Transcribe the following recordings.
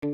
Et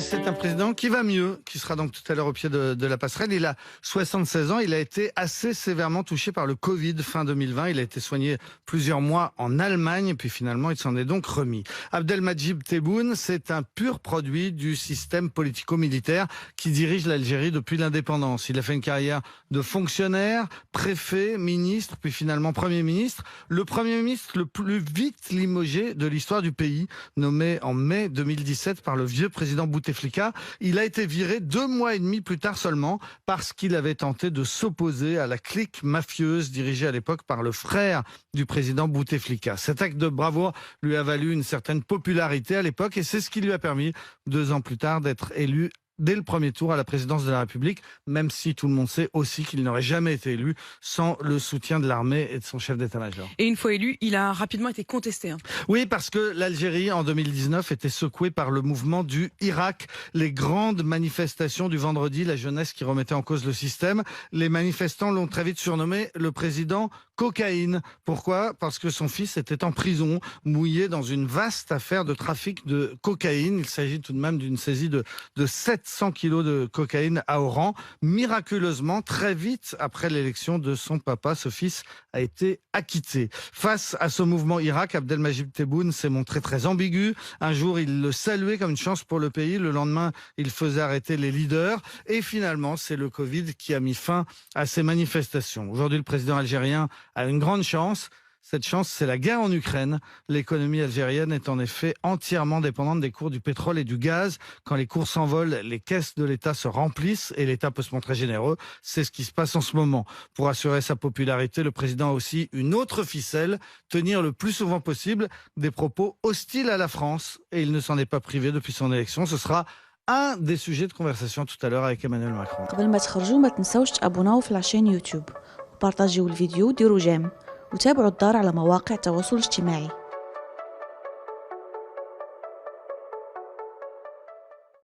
c'est un président qui va mieux, qui sera donc tout à l'heure au pied de la passerelle. Il a 76 ans, il a été assez sévèrement touché par le Covid fin 2020. Il a été soigné plusieurs mois en Allemagne, puis finalement il s'en est donc remis. Abdelmadjid Tebboune, c'est un pur produit du système politico-militaire qui dirige l'Algérie depuis l'indépendance. Il a fait une carrière de fonctionnaire, préfet, ministre, puis finalement Premier ministre. Le Premier ministre le plus vite limogé de l'histoire du pays, nommé en mai 2017 par le vieux président Bouteflika. Il a été viré 2 mois et demi plus tard seulement parce qu'il avait tenté de s'opposer à la clique mafieuse dirigée à l'époque par le frère du président Bouteflika. Cet acte de bravoure lui a valu une certaine popularité à l'époque et c'est ce qui lui a permis, 2 ans plus tard, d'être élu dès le premier tour à la présidence de la République, même si tout le monde sait aussi qu'il n'aurait jamais été élu sans le soutien de l'armée et de son chef d'état-major. Et une fois élu, il a rapidement été contesté. Oui, parce que l'Algérie, en 2019, était secouée par le mouvement du Irak. Les grandes manifestations du vendredi, la jeunesse qui remettait en cause le système. Les manifestants l'ont très vite surnommé le président Cocaïne. Pourquoi ? Parce que son fils était en prison, mouillé dans une vaste affaire de trafic de cocaïne. Il s'agit tout de même d'une saisie de 700 kilos de cocaïne à Oran. Miraculeusement, très vite après l'élection de son papa, ce fils a été acquitté. Face à ce mouvement Irak, Abdelmadjid Tebboune s'est montré très ambigu. Un jour, il le saluait comme une chance pour le pays. Le lendemain, il faisait arrêter les leaders. Et finalement, c'est le Covid qui a mis fin à ces manifestations. Aujourd'hui, le président algérien a une grande chance. Cette chance, c'est la guerre en Ukraine. L'économie algérienne est en effet entièrement dépendante des cours du pétrole et du gaz. Quand les cours s'envolent, les caisses de l'État se remplissent et l'État peut se montrer généreux. C'est ce qui se passe en ce moment. Pour assurer sa popularité, le président a aussi une autre ficelle, tenir le plus souvent possible des propos hostiles à la France. Et il ne s'en est pas privé depuis son élection. Ce sera un des sujets de conversation tout à l'heure avec Emmanuel Macron. قبل ما تخرجوا ما تنسوش تابوناو في العشان يوتيوب وبارطاجيو الفيديو وديروا جيم وتابعوا الدار على مواقع التواصل الاجتماعي.